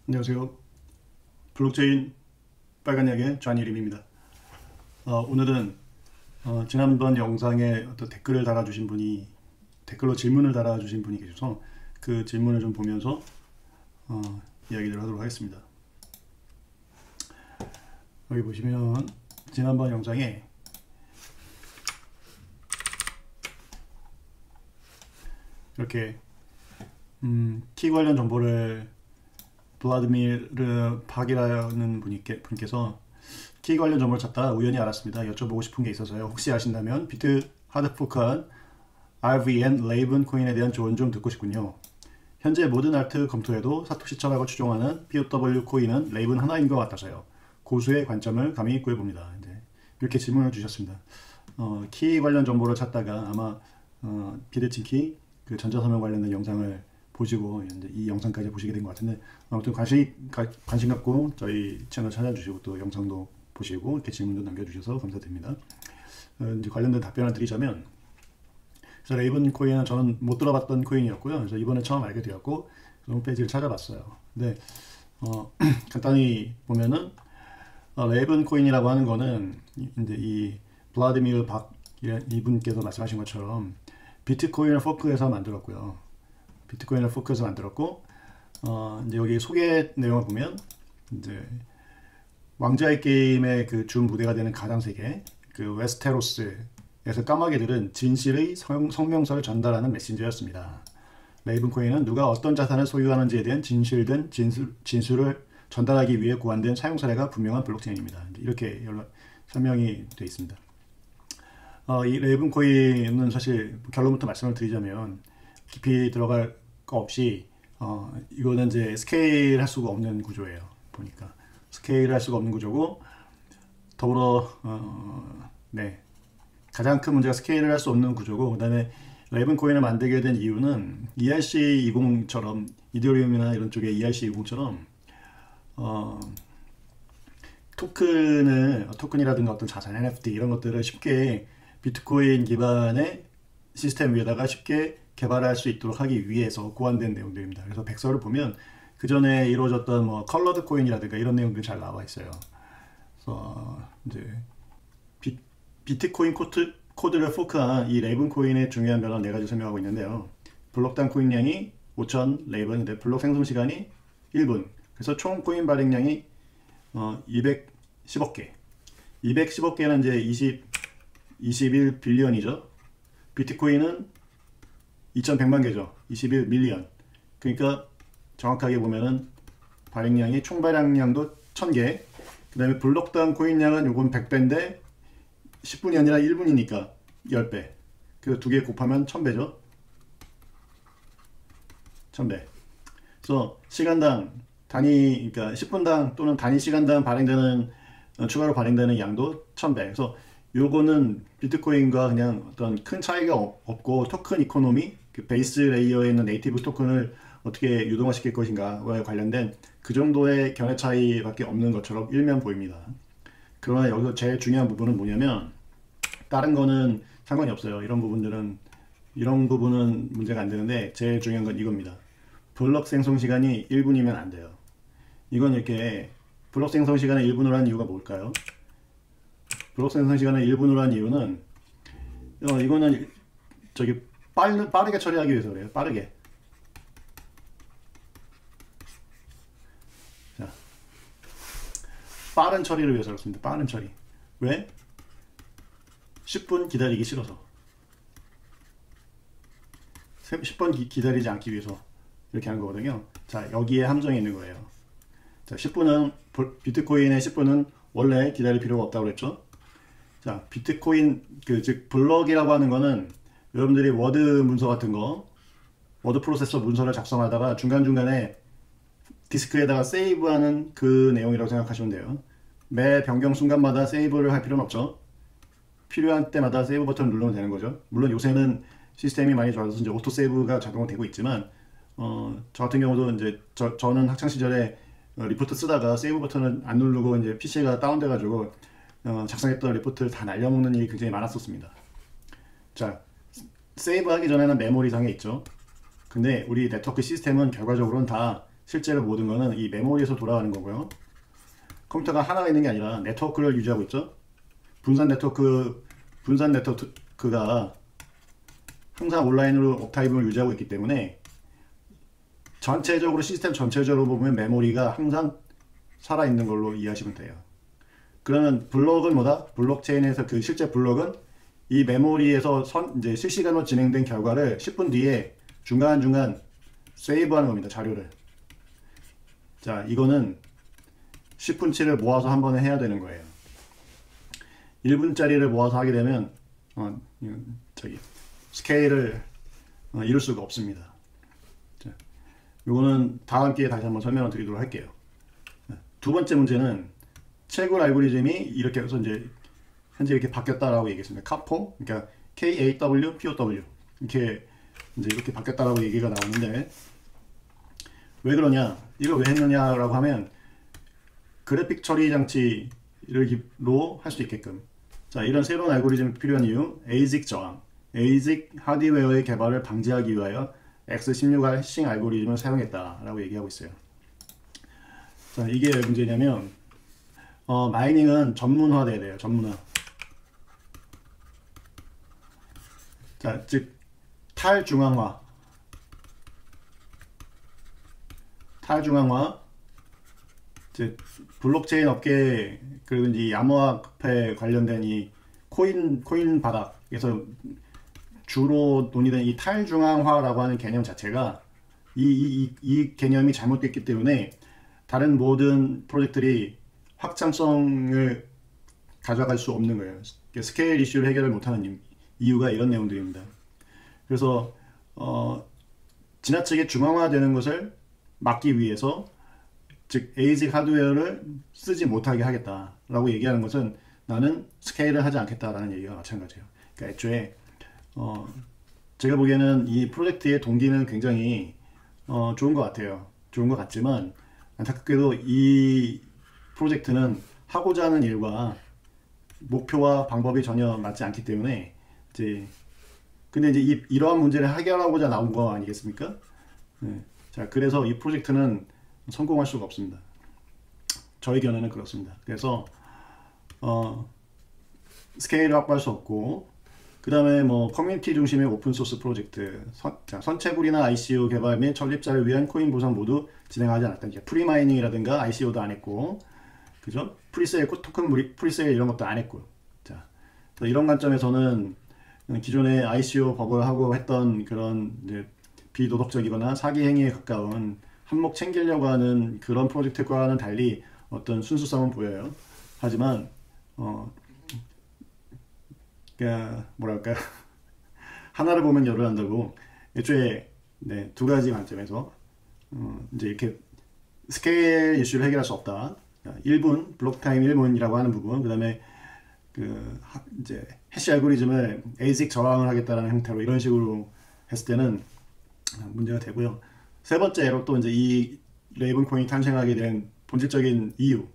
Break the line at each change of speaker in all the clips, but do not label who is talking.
안녕하세요. 블록체인 빨간약의 좌니림입니다. 오늘은 지난번 영상에 어떤 댓글을 달아주신 분이 댓글로 질문을 달아주신 분이 계셔서 그 질문을 좀 보면서 이야기를 하도록 하겠습니다. 여기 보시면 지난번 영상에 이렇게 키 관련 정보를 블라드미르 박이라는 분께서 키 관련 정보를 찾다 우연히 알았습니다. 여쭤보고 싶은 게 있어서요. 혹시 아신다면 비트 하드포크한 RVN 레이븐 코인에 대한 조언 좀 듣고 싶군요. 현재 모든 알트 검토에도 사토시 철학을 추종하는 POW 코인은 레이븐 하나인 것 같아서요. 고수의 관점을 감히 구해봅니다. 이렇게 질문을 주셨습니다. 키 관련 정보를 찾다가 아마 비대칭키 그 전자서명 관련된 영상을 보시고 이제 이 영상까지 보시게 된 것 같은데, 아무튼 관심 갖고 저희 채널 찾아주시고 또 영상도 보시고 이렇게 질문도 남겨주셔서 감사드립니다. 이제 관련된 답변을 드리자면, 그래서 레이븐 코인은 저는 못 들어봤던 코인이었고요. 그래서 이번에 처음 알게 되었고 홈페이지를 찾아봤어요. 근데 간단히 보면은 레이븐 코인이라고 하는 거는 이제 이 블라디미르 박 이분께서 말씀하신 것처럼 비트코인을 포크해서 만들었고요. 비트코인을 포크해서 만들었고, 이제 여기 소개 내용을 보면, 이제 왕좌의 게임의 그 주 무대가 되는 가상세계, 그 웨스테로스에서 까마귀들은 진실의 성명서를 전달하는 메신저였습니다. 레이븐 코인은 누가 어떤 자산을 소유하는지에 대한 진실된 진술을 전달하기 위해 고안된 사용 사례가 분명한 블록체인입니다. 이렇게 설명이 되어 있습니다. 이 레이븐 코인은 사실 결론부터 말씀을 드리자면, 깊이 들어갈 거 없이 이거는 이제 스케일 할 수가 없는 구조예요. 보니까 스케일 할 수가 없는 구조고, 더불어 가장 큰 문제가 스케일을 할 수 없는 구조고, 그 다음에 레이븐 코인을 만들게 된 이유는 ERC20처럼 이더리움이나 이런 쪽에 ERC20처럼 토큰이라든가 어떤 자산 NFT 이런 것들을 쉽게 비트코인 기반의 시스템 위에다가 쉽게 개발할 수 있도록 하기 위해서 고안된 내용들입니다. 그래서 백서를 보면 그 전에 이루어졌던 뭐 컬러드 코인이라든가 이런 내용들이 잘 나와 있어요. 그래서 이제 비트코인 코드를 포크한 이 레이븐 코인의 중요한 변화는 네 가지 설명하고 있는데요. 블록당 코인량이 5,000 레이븐, 근데 블록 생성 시간이 1분. 그래서 총 코인 발행량이 210억 개. 210억 개는 이제 21 빌리언이죠. 비트코인은 2100만 개죠. 21 밀리언. 그러니까 정확하게 보면은 발행량이 총 발행량도 1000개. 그 다음에 블록당 코인량은 요건 100배인데 10분이 아니라 1분이니까 10배. 그래서 두 개 곱하면 1000배죠. 1000배. 그래서 시간당 그러니까 10분당 또는 단위 시간당 추가로 발행되는 양도 1000배. 그래서 요거는 비트코인과 그냥 어떤 큰 차이가 없고, 토큰 이코노미, 그 베이스 레이어에 있는 네이티브 토큰을 어떻게 유동화시킬 것인가와 관련된 그 정도의 견해 차이밖에 없는 것처럼 일면 보입니다. 그러나 여기서 제일 중요한 부분은 뭐냐면, 다른 거는 상관이 없어요. 이런 부분은 문제가 안 되는데, 제일 중요한 건 이겁니다. 블록 생성 시간이 1분이면 안 돼요. 이건 이렇게 블록 생성 시간을 1분으로 한 이유가 뭘까요? 블록 생성 시간을 1분으로 한 이유는 이거는 빠르게 처리하기 위해서 그래요. 빠르게. 자, 빠른 처리를 위해서 그렇습니다. 빠른 처리. 왜? 10분 기다리기 싫어서. 10분 기다리지 않기 위해서 이렇게 하는 거거든요. 자, 여기에 함정이 있는 거예요. 자, 비트코인의 10분은 원래 기다릴 필요가 없다고 그랬죠. 자, 비트코인 즉 블럭이라고 하는 거는 여러분들이 워드 문서 같은 거, 워드 프로세서 문서를 작성하다가 중간중간에 디스크에다가 세이브하는 그 내용이라고 생각하시면 돼요. 매 변경 순간마다 세이브를 할 필요는 없죠. 필요한 때마다 세이브 버튼을 누르면 되는 거죠. 물론 요새는 시스템이 많이 좋아져서 이제 오토 세이브가 작동되고 있지만, 저 같은 경우도 이제 저는 학창 시절에 리포트 쓰다가 세이브 버튼을 안 누르고 이제 PC가 다운돼 가지고 작성했던 리포트를 다 날려먹는 일이 굉장히 많았었습니다. 자, 세이브 하기 전에는 메모리상에 있죠. 근데 우리 네트워크 시스템은 결과적으로는 다 실제로 모든 거는 이 메모리에서 돌아가는 거고요. 컴퓨터가 하나가 있는 게 아니라 네트워크를 유지하고 있죠. 분산 네트워크가 항상 온라인으로 업타임을 유지하고 있기 때문에 전체적으로 시스템 전체적으로 보면 메모리가 항상 살아있는 걸로 이해하시면 돼요. 그러면 블록은 뭐다? 블록체인에서 그 실제 블록은 이 메모리에서 이제 실시간으로 진행된 결과를 10분 뒤에 중간중간 세이브하는 겁니다. 자료를. 자, 이거는 10분치를 모아서 한 번에 해야 되는 거예요. 1분짜리를 모아서 하게 되면 스케일을 이룰 수가 없습니다. 자, 이거는 다음 기회에 다시 한번 설명을 드리도록 할게요. 두 번째 문제는 채굴 알고리즘이 이렇게 해서 이제 현재 이렇게 바뀌었다라고 얘기했습니다. 카포, 그러니까 KAW, POW 이렇게 바뀌었다라고 얘기가 나오는데 왜 그러냐? 이걸 왜 했느냐라고 하면 그래픽 처리 장치로 할 수 있게끔. 자, 이런 새로운 알고리즘이 필요한 이유, ASIC 저항, ASIC 하드웨어의 개발을 방지하기 위하여 X16R 해싱 알고리즘을 사용했다라고 얘기하고 있어요. 자, 이게 왜 문제냐면 마이닝은 전문화돼야 돼요. 전문화. 자, 즉 탈중앙화. 즉 블록체인 업계 그리고 이 암호화폐 관련된 이 코인 바닥에서 주로 논의된 이 탈중앙화라고 하는 개념 자체가 이 개념이 잘못됐기 때문에 다른 모든 프로젝트들이 확장성을 가져갈 수 없는 거예요. 스케일 이슈를 해결을 못하는 이유가 이런 내용들입니다. 그래서 지나치게 중앙화되는 것을 막기 위해서 즉 ASIC 하드웨어를 쓰지 못하게 하겠다라고 얘기하는 것은 나는 스케일을 하지 않겠다라는 얘기가 마찬가지예요. 그러니까 애초에 제가 보기에는 이 프로젝트의 동기는 굉장히 좋은 것 같아요. 좋은 것 같지만 안타깝게도 이 프로젝트는 하고자 하는 일과 목표와 방법이 전혀 맞지 않기 때문에 근데 이제 이러한 문제를 해결하고자 나온 거 아니겠습니까? 네. 자, 그래서 이 프로젝트는 성공할 수가 없습니다. 저의 견해는 그렇습니다. 그래서 스케일을 확보할 수 없고, 그 다음에 뭐 커뮤니티 중심의 오픈소스 프로젝트, 선채굴이나 ICO 개발 및 설립자를 위한 코인 보상 모두 진행하지 않았다. 이제 프리마이닝이라든가 ICO도 안 했고, 그죠? 프리세일, 토큰 프리세일 이런 것도 안 했고. 자, 이런 관점에서는 기존의 ICO 버블 하고 했던 그런 이제 비도덕적이거나 사기 행위에 가까운 한몫 챙기려고 하는 그런 프로젝트과는 달리 어떤 순수성은 보여요. 하지만 그러니까 뭐랄까 하나를 보면 열을 한다고 애초에 두 가지 관점에서 이제 이렇게 스케일 이슈를 해결할 수 없다. 1분 블록 타임 1분이라고 하는 부분, 그 다음에 이제 해시 알고리즘을 ASIC 저항을 하겠다는 형태로 이런 식으로 했을 때는 문제가 되고요. 세 번째로 또 이제 이 레이븐 코인이 탄생하게 된 본질적인 이유,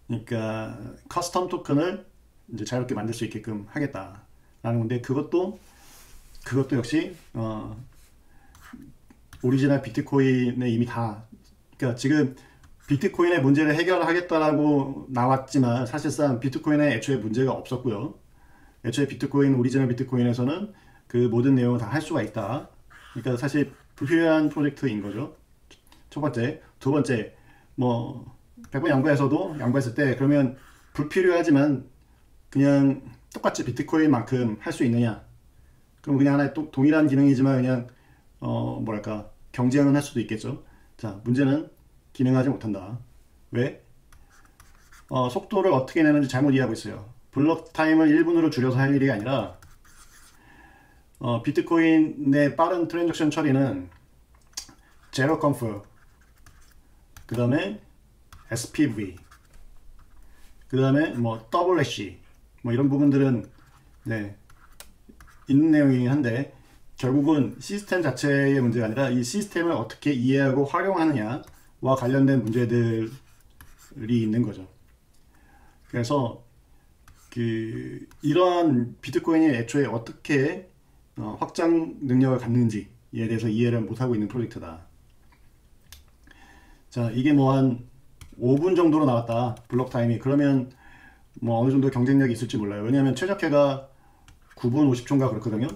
그러니까 커스텀 토큰을 이제 자유롭게 만들 수 있게끔 하겠다라는 건데, 그것도 역시 오리지널 비트코인에 이미 다, 그러니까 지금 비트코인의 문제를 해결하겠다라고 나왔지만 사실상 비트코인에 애초에 문제가 없었고요. 애초에 오리지널 비트코인에서는 그 모든 내용을 다 할 수가 있다. 그러니까 사실 불필요한 프로젝트인 거죠. 첫 번째. 두 번째, 뭐 100번 양보했을 때 그러면 불필요하지만 그냥 똑같이 비트코인만큼 할 수 있느냐? 그럼 그냥 하나의 동일한 기능이지만 그냥 뭐랄까 경쟁은 할 수도 있겠죠. 자, 문제는 기능하지 못한다. 왜? 속도를 어떻게 내는지 잘못 이해하고 있어요. 블록 타임을 1분으로 줄여서 할 일이 아니라 비트코인의 빠른 트랜잭션 처리는 제로 컨프, 그 다음에 SPV, 그 다음에 뭐 더블 해시, 뭐 이런 부분들은 있는 내용이긴 한데, 결국은 시스템 자체의 문제가 아니라 이 시스템을 어떻게 이해하고 활용하느냐와 관련된 문제들이 있는 거죠. 그래서 이러한 비트코인이 애초에 어떻게 확장 능력을 갖는지에 대해서 이해를 못하고 있는 프로젝트다. 자, 이게 뭐 한 5분 정도로 나왔다. 블록 타임이. 그러면 뭐 어느 정도 경쟁력이 있을지 몰라요. 왜냐하면 최적화가 9분 50초인가 그렇거든요.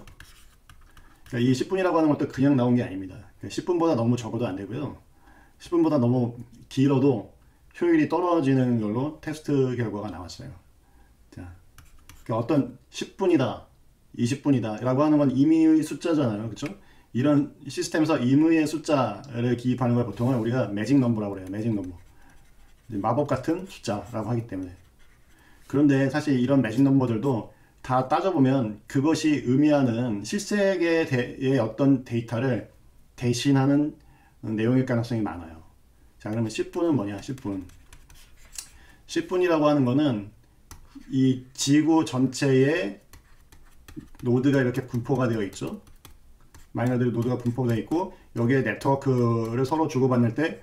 그러니까 이 10분이라고 하는 것도 그냥 나온 게 아닙니다. 그러니까 10분보다 너무 적어도 안 되고요. 10분보다 너무 길어도 효율이 떨어지는 걸로 테스트 결과가 나왔어요. 자, 그러니까 어떤 10분이다, 20분이다 라고 하는 건 임의의 숫자잖아요. 그렇죠? 이런 시스템에서 임의의 숫자를 기입하는 걸 보통은 우리가 매직 넘버라고 그래요. 매직 넘버. 마법 같은 숫자라고 하기 때문에. 그런데 사실 이런 매직 넘버들도 다 따져보면 그것이 의미하는 실세계의 어떤 데이터를 대신하는 내용일 가능성이 많아요. 자, 그러면 10분은 뭐냐? 10분. 10분이라고 하는 거는 이 지구 전체에 노드가 이렇게 분포가 되어 있죠. 마이너들 노드가 분포되어 있고 여기에 네트워크를 서로 주고받을 때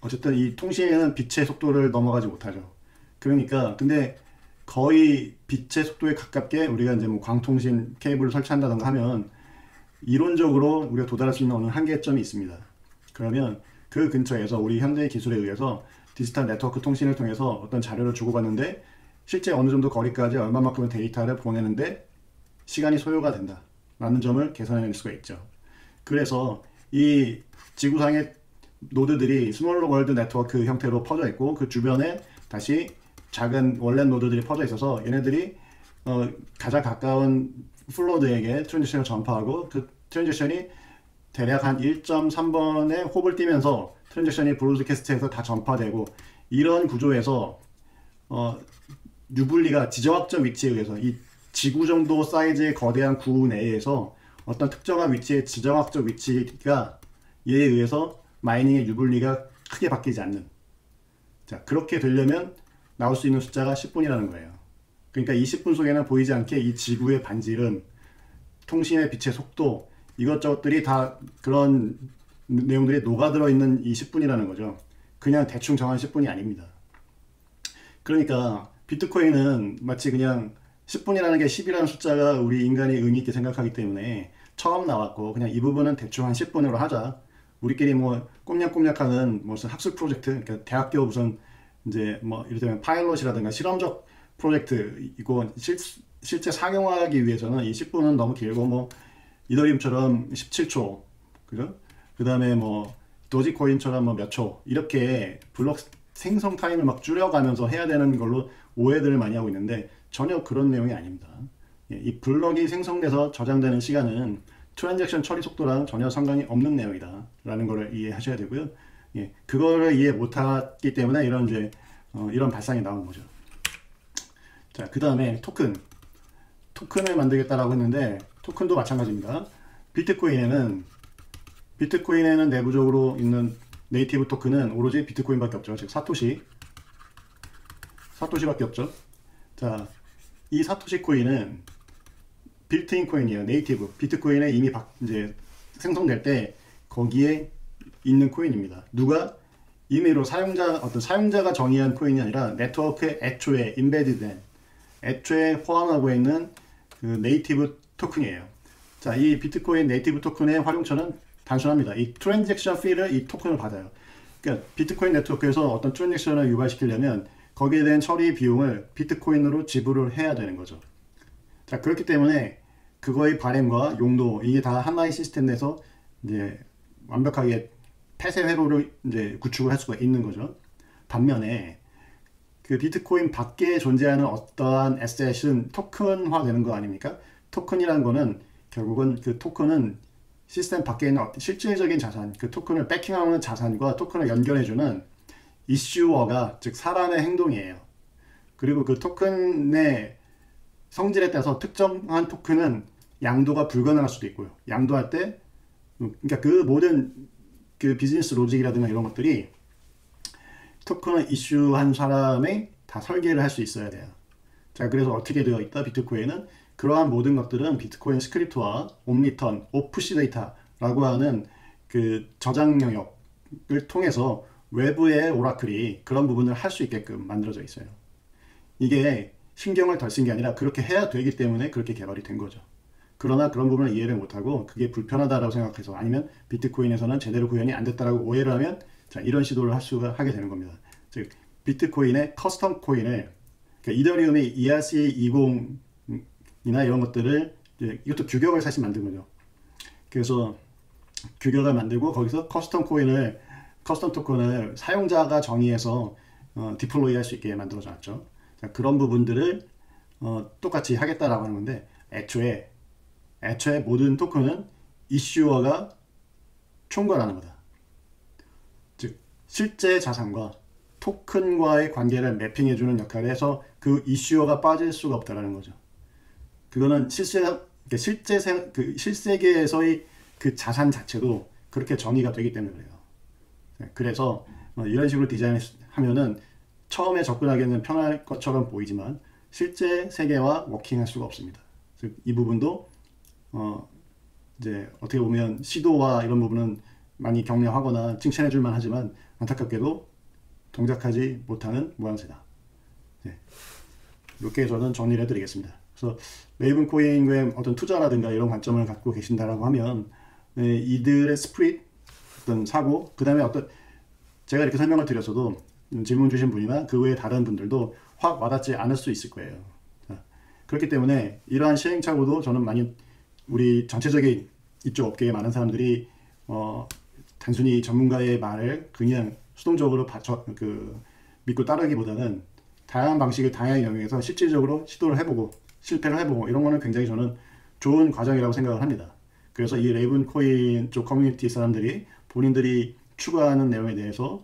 어쨌든 이 통신에는 빛의 속도를 넘어가지 못하죠. 그러니까 근데 거의 빛의 속도에 가깝게 우리가 이제 뭐 광통신 케이블을 설치한다던가 하면 이론적으로 우리가 도달할 수 있는 어느 한계점이 있습니다. 그러면 그 근처에서 우리 현대의 기술에 의해서 디지털 네트워크 통신을 통해서 어떤 자료를 주고받는데 실제 어느 정도 거리까지 얼마만큼의 데이터를 보내는데 시간이 소요가 된다 라는 점을 계산해낼 수가 있죠. 그래서 이 지구상의 노드들이 스몰 월드 네트워크 형태로 퍼져 있고 그 주변에 다시 작은 원래 노드들이 퍼져 있어서 얘네들이 가장 가까운 플로드에게 트랜지션을 전파하고 그 트랜지션이 대략 한 1.3번의 홉을 띄면서 트랜지션이 브로드캐스트에서 다 전파되고 이런 구조에서 유불리가 지정학적 위치에 의해서 이 지구 정도 사이즈의 거대한 구 내에서 어떤 특정한 위치의 지정학적 위치가 얘에 의해서 마이닝의 유불리가 크게 바뀌지 않는. 자, 그렇게 되려면 나올 수 있는 숫자가 10분이라는 거예요. 그러니까 이 10분 속에는 보이지 않게 이 지구의 반지름, 통신의 빛의 속도, 이것저것들이 다 그런 내용들이 녹아들어 있는 이 10분이라는 거죠. 그냥 대충 정한 10분이 아닙니다. 그러니까 비트코인은 마치 그냥 10분이라는 게 10이라는 숫자가 우리 인간이 의미 있게 생각하기 때문에 처음 나왔고 그냥 이 부분은 대충 한 10분으로 하자. 우리끼리 뭐 꼼냥꼼냥하는 무슨 학술 프로젝트, 그러니까 대학교 무슨 이제 뭐 이를테면 파일럿이라든가 실험적 프로젝트 이거 실제 상용화하기 위해서는 이 10분은 너무 길고 뭐 이더리움처럼 17초, 그죠? 그 다음에 뭐 도지코인처럼 뭐 몇 초 이렇게 블록 생성 타임을 막 줄여가면서 해야 되는 걸로 오해들을 많이 하고 있는데 전혀 그런 내용이 아닙니다. 이 블럭이 생성돼서 저장되는 시간은 트랜잭션 처리 속도랑 전혀 상관이 없는 내용이다 라는 거를 이해하셔야 되고요. 그거를 이해 못하기 때문에 이런 이제 이런 발상이 나온 거죠. 자, 그 다음에 토큰을 만들겠다라고 했는데 토큰도 마찬가지입니다. 비트코인에는 내부적으로 있는 네이티브 토큰은 오로지 비트코인밖에 없죠. 즉 사토시밖에 없죠. 자, 이 사토시 코인은 빌트인 코인이에요. 네이티브 비트코인에 이미 이제 생성될 때 거기에 있는 코인입니다. 누가 임의로 어떤 사용자가 정의한 코인이 아니라 네트워크의 애초에 인베디된 애초에 포함하고 있는 그 네이티브 토큰이에요. 자, 이 비트코인 네이티브 토큰의 활용처는 단순합니다. 이 트랜잭션 피를 이 토큰을 받아요. 그러니까 비트코인 네트워크에서 어떤 트랜잭션을 유발시키려면 거기에 대한 처리 비용을 비트코인으로 지불을 해야 되는 거죠. 자, 그렇기 때문에 그거의 바램과 용도 이게 다 하나의 시스템 내에서 이제 완벽하게 폐쇄 회로를 이제 구축을 할 수가 있는 거죠. 반면에 그 비트코인 밖에 존재하는 어떠한 에셋은 토큰화 되는 거 아닙니까? 토큰이라는 거는 결국은 그 토큰은 시스템 밖에 있는 어떤 실질적인 자산, 그 토큰을 배킹하는 자산과 토큰을 연결해주는 이슈어가 즉 사람의 행동이에요. 그리고 그 토큰의 성질에 따라서 특정한 토큰은 양도가 불가능할 수도 있고요. 양도할 때 그러니까 그 모든 그 비즈니스 로직이라든가 이런 것들이 토큰을 이슈한 사람이 다 설계를 할 수 있어야 돼요. 자, 그래서 어떻게 되어 있다? 비트코인은 그러한 모든 것들은 비트코인 스크립트와 옴리턴, 오프시 데이터라고 하는 그 저장 영역을 통해서 외부의 오라클이 그런 부분을 할 수 있게끔 만들어져 있어요. 이게 신경을 덜 쓴 게 아니라 그렇게 해야 되기 때문에 그렇게 개발이 된 거죠. 그러나 그런 부분을 이해를 못하고 그게 불편하다고 생각해서 아니면 비트코인에서는 제대로 구현이 안 됐다라고 오해를 하면 자, 이런 시도를 하게 되는 겁니다. 즉 비트코인의 커스텀 코인을, 그러니까 이더리움의 ERC20이나 이런 것들을 이것도 규격을 사실 만든 거죠. 그래서 규격을 만들고 거기서 커스텀 토큰을 사용자가 정의해서 디플로이 할 수 있게 만들어져 놨죠. 자, 그런 부분들을 똑같이 하겠다라고 하는 건데, 애초에 모든 토큰은 이슈어가 총괄하는 거다. 즉 실제 자산과 토큰과의 관계를 매핑해주는 역할을 해서 그 이슈어가 빠질 수가 없다라는 거죠. 그거는 실세계에서의 그 자산 자체도 그렇게 정의가 되기 때문에 그래요. 그래서 이런 식으로 디자인하면은 처음에 접근하기에는 편할 것처럼 보이지만 실제 세계와 워킹할 수가 없습니다. 즉 이 부분도 이제 어떻게 보면 시도와 이런 부분은 많이 격려하거나 칭찬해줄만 하지만 안타깝게도 동작하지 못하는 모양새다. 네. 이렇게 저는 정리를 해드리겠습니다. 그래서 레이븐 코인의 어떤 투자라든가 이런 관점을 갖고 계신다라고 하면 이들의 스프릿, 어떤 사고, 그 다음에 제가 이렇게 설명을 드렸어도 질문 주신 분이나 그 외에 다른 분들도 확 와닿지 않을 수 있을 거예요. 자, 그렇기 때문에 이러한 시행착오도 저는 많이 우리 전체적인 이쪽 업계의 많은 사람들이 단순히 전문가의 말을 그냥 수동적으로 믿고 따르기보다는 다양한 방식의 다양한 영역에서 실질적으로 시도를 해보고 실패를 해보고 이런 거는 굉장히 저는 좋은 과정이라고 생각을 합니다. 그래서 이 레이븐 코인 쪽 커뮤니티 사람들이 본인들이 추구하는 내용에 대해서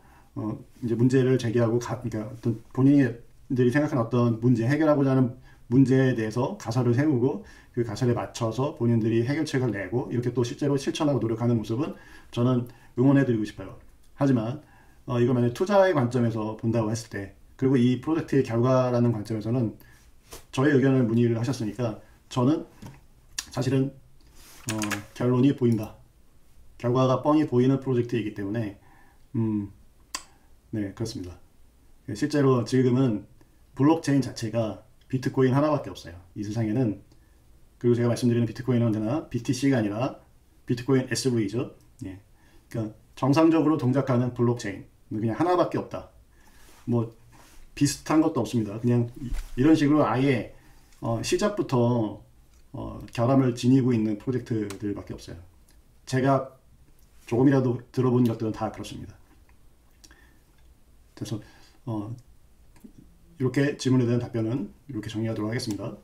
이제 문제를 제기하고 그러니까 어떤 본인들이 생각하는 어떤 문제, 해결하고자 하는 문제에 대해서 가설을 세우고 그 가설에 맞춰서 본인들이 해결책을 내고 이렇게 또 실제로 실천하고 노력하는 모습은 저는 응원해드리고 싶어요. 하지만 이거 만약 투자의 관점에서 본다고 했을 때, 그리고 이 프로젝트의 결과라는 관점에서는 저의 의견을 문의를 하셨으니까 저는 사실은 결론이 보인다, 결과가 뻔히 보이는 프로젝트이기 때문에 네, 그렇습니다. 실제로 지금은 블록체인 자체가 비트코인 하나밖에 없어요. 이 세상에는. 그리고 제가 말씀드리는 비트코인은 언제나 BTC가 아니라 비트코인 SV죠. 예. 그러니까 정상적으로 동작하는 블록체인 그냥 하나밖에 없다. 뭐 비슷한 것도 없습니다. 그냥 이런 식으로 아예 시작부터 결함을 지니고 있는 프로젝트들밖에 없어요. 제가 조금이라도 들어본 것들은 다 그렇습니다. 그래서 이렇게 질문에 대한 답변은 이렇게 정리하도록 하겠습니다.